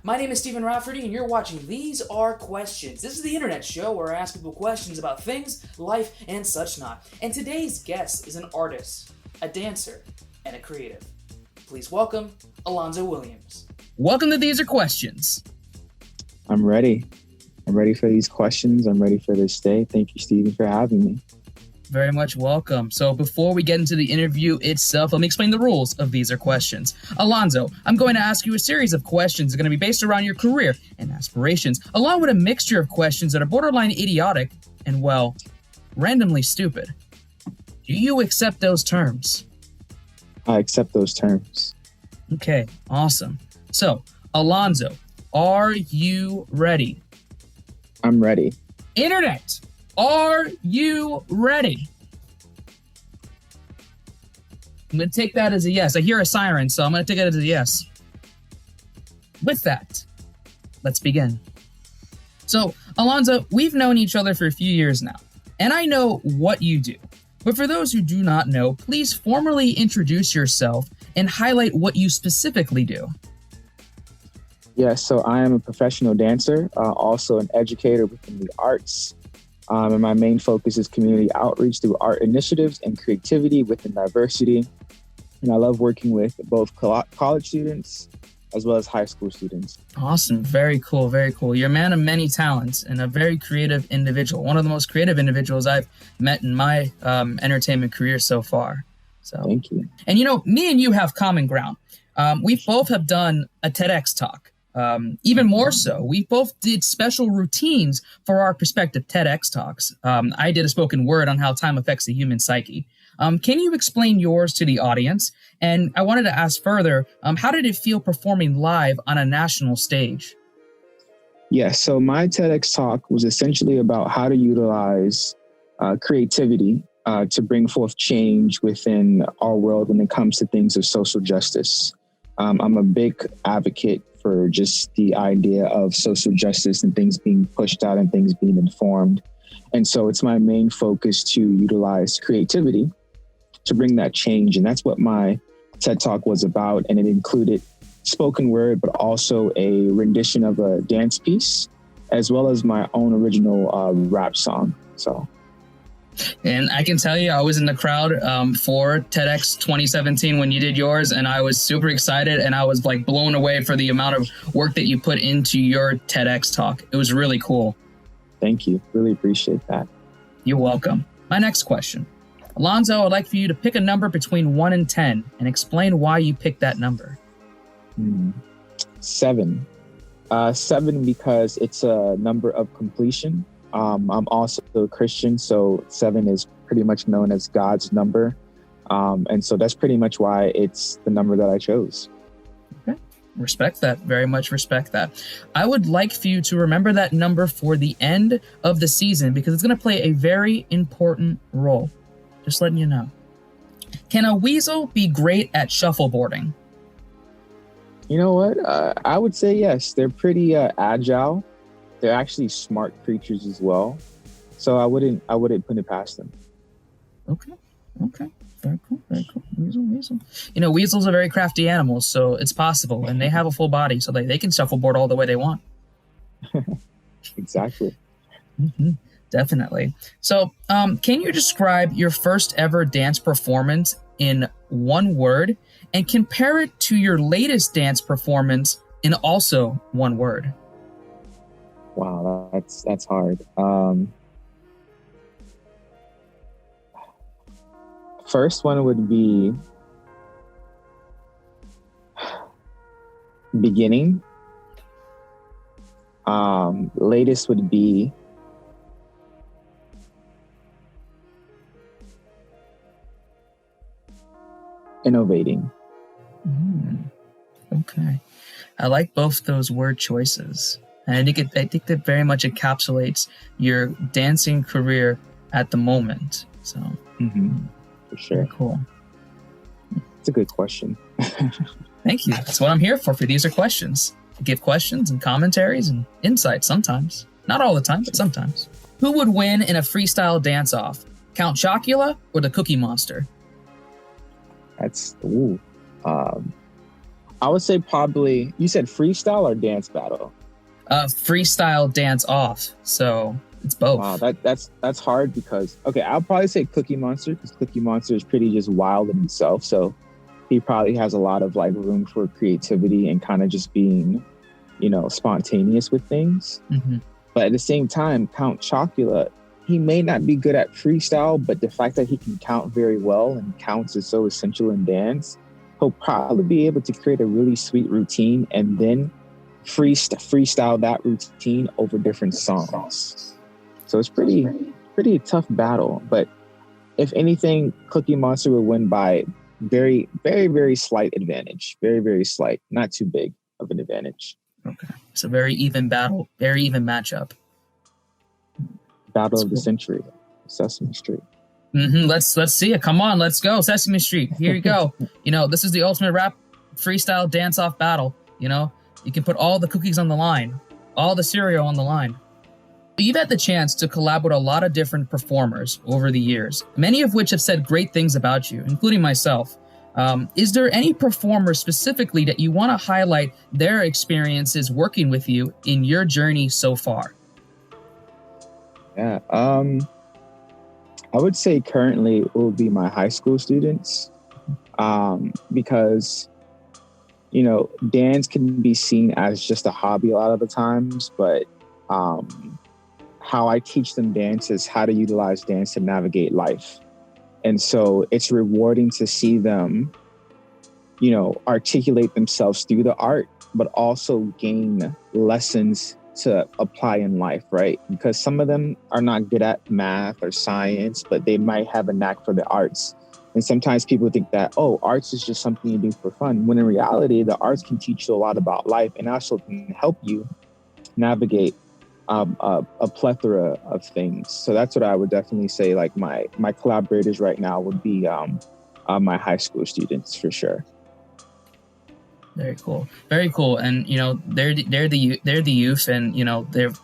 My name is Stephen Rafferty, and you're watching These Are Questions. This is the internet show where I ask people questions about things, life, and such not. And today's guest is an artist, a dancer, and a creative. Please welcome Alonzo Williams. Welcome to These Are Questions. I'm ready. I'm ready for these questions. I'm ready for this day. Thank you, Stephen, for having me. Very much welcome. So before we get into the interview itself, let me explain the rules of These Are Questions. Alonzo, I'm going to ask you a series of questions that are going to be based around your career and aspirations, along with a mixture of questions that are borderline idiotic and, well, randomly stupid. Do you accept those terms? I accept those terms. Okay, awesome. So, Alonzo, are you ready? I'm ready. Internet, are you ready? I'm going to take that as a yes. I hear a siren, so I'm going to take it as a yes. With that, let's begin. So, Alonzo, we've known each other for a few years now, and I know what you do. But for those who do not know, please formally introduce yourself and highlight what you specifically do. Yes, so I am a professional dancer, also an educator within the arts. And my main focus is community outreach through art initiatives and creativity within diversity. And I love working with both college students as well as high school students. Awesome. Very cool. Very cool. You're a man of many talents and a very creative individual. One of the most creative individuals I've met in my entertainment career so far. So thank you. And me and you have common ground. We both have done a TEDx talk. Even more so, we both did special routines for our prospective TEDx talks. I did a spoken word on how time affects the human psyche. Can you explain yours to the audience? And I wanted to ask further, how did it feel performing live on a national stage? Yes, so my TEDx talk was essentially about how to utilize creativity to bring forth change within our world when it comes to things of social justice. I'm a big advocate for just the idea of social justice and things being pushed out and things being informed. And so it's my main focus to utilize creativity to bring that change. And that's what my TED Talk was about. And it included spoken word, but also a rendition of a dance piece, as well as my own original rap song. And I can tell you, I was in the crowd for TEDx 2017 when you did yours, and I was super excited, and I was like blown away for the amount of work that you put into your TEDx talk. It was really cool. Thank you. Really appreciate that. You're welcome. My next question. Alonzo, I'd like for you to pick a number between 1 and 10 and explain why you picked that number. 7. 7 because it's a number of completion. I'm also a Christian, so 7 is pretty much known as God's number. And so that's pretty much why it's the number that I chose. Okay. Respect that. Very much respect that. I would like for you to remember that number for the end of the season because it's going to play a very important role. Just letting you know. Can a weasel be great at shuffleboarding? You know what? I would say yes. They're pretty agile. They're actually smart creatures as well. So I wouldn't put it past them. Okay. Very cool. Weasel. Weasels are very crafty animals, so it's possible. And they have a full body, so they can shuffleboard all the way they want. Exactly. Mm-hmm. Definitely. So can you describe your first ever dance performance in one word and compare it to your latest dance performance in also one word? Wow, that's hard. First one would be beginning. Latest would be innovating. Okay. I like both those word choices. And I think that very much encapsulates your dancing career at the moment. So, for sure. Cool. It's a good question. Thank you. That's what I'm here for. These are questions. I give questions and commentaries and insights sometimes. Not all the time, but sometimes. Who would win in a freestyle dance-off? Count Chocula or the Cookie Monster? That's I would say probably, you said freestyle or dance battle? Freestyle dance off. So it's both. Wow, that's hard because, okay, I'll probably say Cookie Monster, because Cookie Monster is pretty just wild in himself. So he probably has a lot of like room for creativity and kind of just being, spontaneous with things. Mm-hmm. But at the same time, Count Chocula, he may not be good at freestyle, but the fact that he can count very well and counts is so essential in dance, he'll probably be able to create a really sweet routine and then freestyle that routine over different songs. So it's pretty tough battle. But if anything, Cookie Monster will win by very, very, very slight advantage. Very, very slight. Not too big of an advantage. Okay. It's a very even battle, very even matchup. Battle of the century. Sesame Street. Mm-hmm. Let's see it. Come on, let's go. Sesame Street. Here you go. This is the ultimate rap freestyle dance-off battle. You can put all the cookies on the line, all the cereal on the line. You've had the chance to collab with a lot of different performers over the years, many of which have said great things about you, including myself. Is there any performer specifically that you want to highlight their experiences working with you in your journey so far? Yeah, I would say currently it will be my high school students, because, dance can be seen as just a hobby a lot of the times, but how I teach them dance is how to utilize dance to navigate life. And so it's rewarding to see them, articulate themselves through the art, but also gain lessons to apply in life, right? Because some of them are not good at math or science, but they might have a knack for the arts. And sometimes people think that, arts is just something you do for fun, when in reality, the arts can teach you a lot about life and also can help you navigate a plethora of things. So that's what I would definitely say, like my collaborators right now would be my high school students for sure. Very cool. Very cool. And they're the youth, and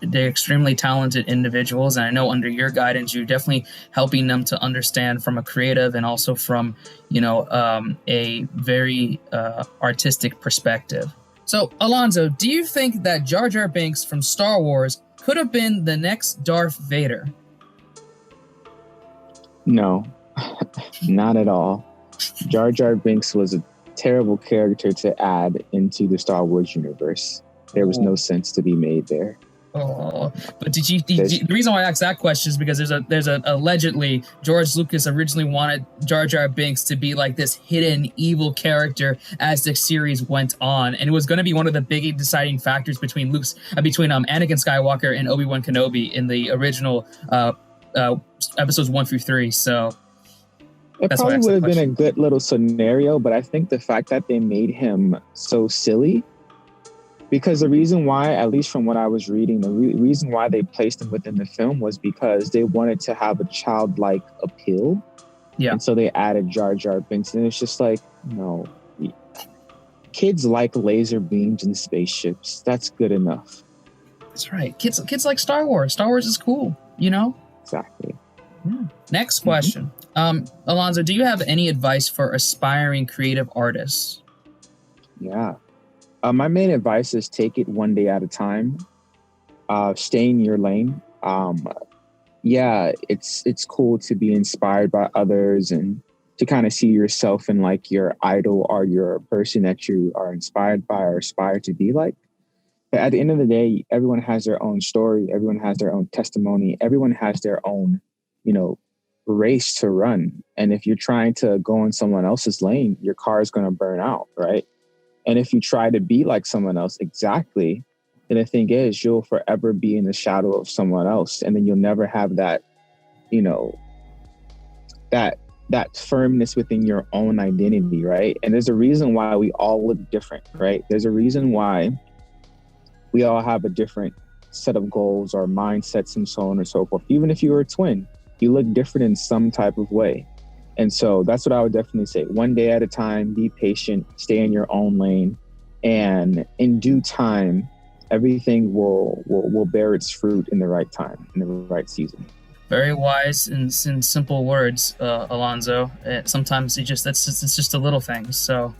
they're extremely talented individuals. And I know under your guidance, you're definitely helping them to understand from a creative and also from a very artistic perspective. So, Alonzo, do you think that Jar Jar Binks from Star Wars could have been the next Darth Vader? No, not at all. Jar Jar Binks was a terrible character to add into the Star Wars universe. There was no sense to be made there. Oh, but did you the reason why I asked that question is because there's a allegedly George Lucas originally wanted Jar Jar Binks to be like this hidden evil character as the series went on, and it was going to be one of the big deciding factors between Anakin Skywalker and Obi-Wan Kenobi in the original episodes 1 through 3. So it probably would have been a good little scenario, but I think the fact that they made him so silly, because the reason why, at least from what I was reading, the reason why they placed him within the film was because they wanted to have a childlike appeal. Yeah. And so they added Jar Jar Binks, and it's just like, no, kids like laser beams and spaceships. That's good enough. That's right. Kids like Star Wars. Star Wars is cool, Exactly. Yeah. Next question. Alonzo, do you have any advice for aspiring creative artists? Yeah. My main advice is take it one day at a time. Stay in your lane. It's cool to be inspired by others and to kind of see yourself in like your idol or your person that you are inspired by or aspire to be like. But at the end of the day, everyone has their own story. Everyone has their own testimony. Everyone has their own, race to run. And if you're trying to go in someone else's lane, your car is going to burn out, right? And if you try to be like someone else, exactly, then the thing is, you'll forever be in the shadow of someone else. And then you'll never have that, that firmness within your own identity, right? And there's a reason why we all look different, right? There's a reason why we all have a different set of goals or mindsets and so on and so forth. Even if you were a twin, you look different in some type of way. And so that's what I would definitely say. One day at a time, be patient, stay in your own lane, and in due time, everything will bear its fruit in the right time, in the right season. Very wise in simple words, Alonzo. Sometimes it's just the little things. So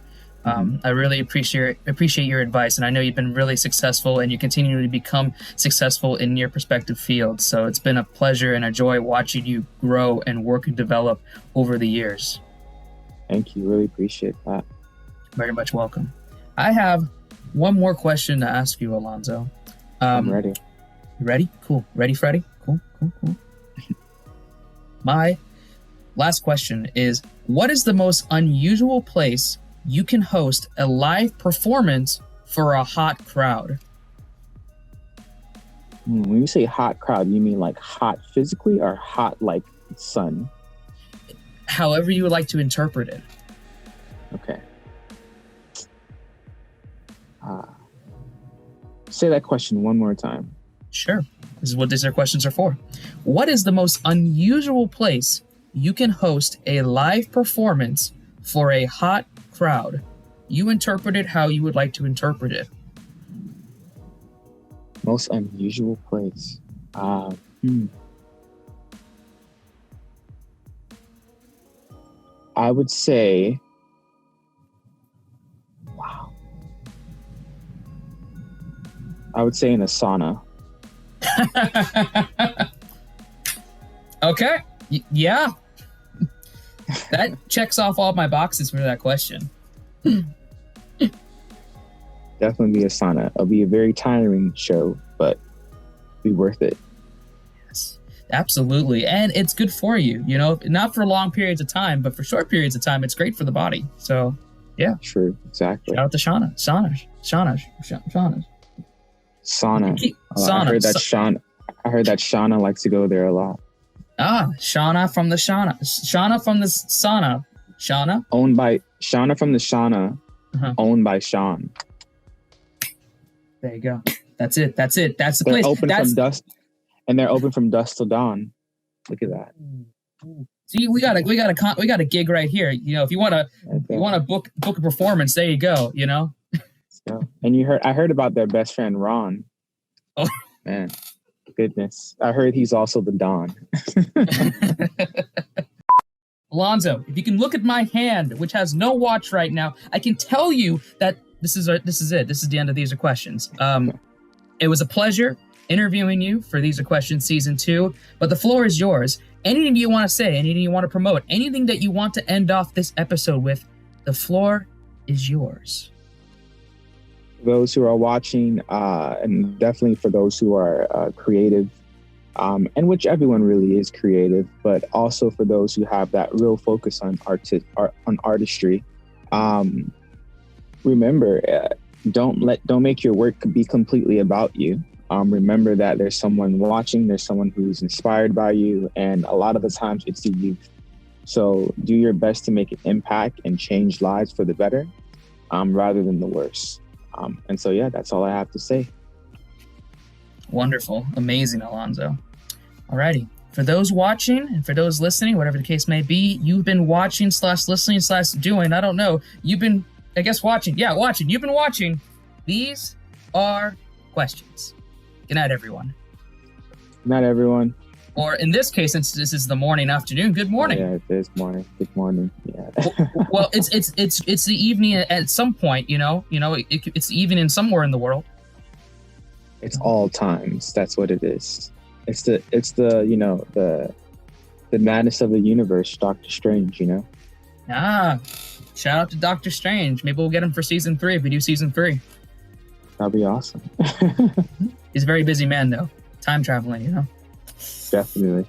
I really appreciate your advice, and I know you've been really successful, and you continue to become successful in your respective fields. So it's been a pleasure and a joy watching you grow and work and develop over the years. Thank you. Really appreciate that. Very much welcome. I have one more question to ask you, Alonzo. I'm ready. You ready? Cool. Ready, Freddie? Cool. My last question is, what is the most unusual place you can host a live performance for a hot crowd? When you say hot crowd, you mean like hot physically or hot like sun? However you would like to interpret it. Okay. Say that question one more time. Sure. This is what these questions are for. What is the most unusual place you can host a live performance for a hot crowd? You interpret it how you would like to interpret it. Most unusual place. I would say, I would say in a sauna. Okay. Yeah. That checks off all my boxes for that question. Definitely be a sauna. It'll be a very tiring show, but be worth it. Yes, absolutely. And it's good for you, you know, not for long periods of time, but for short periods of time, it's great for the body. So, yeah. True, exactly. Shout out to saunas. Sauna. Sauna. I heard that Shauna likes to go there a lot. Shauna from the Shauna. Shauna from the sauna. Shauna? Owned by Shauna from the Shauna. Owned by Sean. There you go. That's it. That's the They're place. Open from dusk, and they're open from dusk till dawn. Look at that. See, we got a gig right here. You know, if you want to book a performance, there you go. You know. So, and I heard about their best friend Ron. Oh man, goodness! I heard he's also the Don. Alonzo, if you can look at my hand, which has no watch right now, I can tell you that this is it. This is the end of These Are Questions. It was a pleasure interviewing you for These Are Questions Season 2, but the floor is yours. Anything you want to say, anything you want to promote, anything that you want to end off this episode with, the floor is yours. Those who are watching, and definitely for those who are creative, and which everyone really is creative, but also for those who have that real focus on artistry. Remember, don't make your work be completely about you. Remember that there's someone watching, there's someone who's inspired by you, and a lot of the times it's the youth. So do your best to make an impact and change lives for the better, rather than the worse. And so, yeah, that's all I have to say. Wonderful. Amazing, Alonzo. Alrighty. For those watching and for those listening, whatever the case may be, you've been watching / listening / doing, I don't know. You've been, I guess, watching. Yeah, watching. You've been watching. These Are Questions. Good night, everyone. Good night, everyone. Or in this case, since this is the morning, afternoon, good morning. Yeah, it is morning. Good morning. Yeah. well, it's the evening at some point, you know. It's evening somewhere in the world. It's all times. That's what it is. It's the madness of the universe, Doctor Strange, you know. Shout out to Doctor Strange. Maybe we'll get him for Season 3 if we do Season 3. That'd be awesome. He's a very busy man, though. Time traveling, you know. Definitely.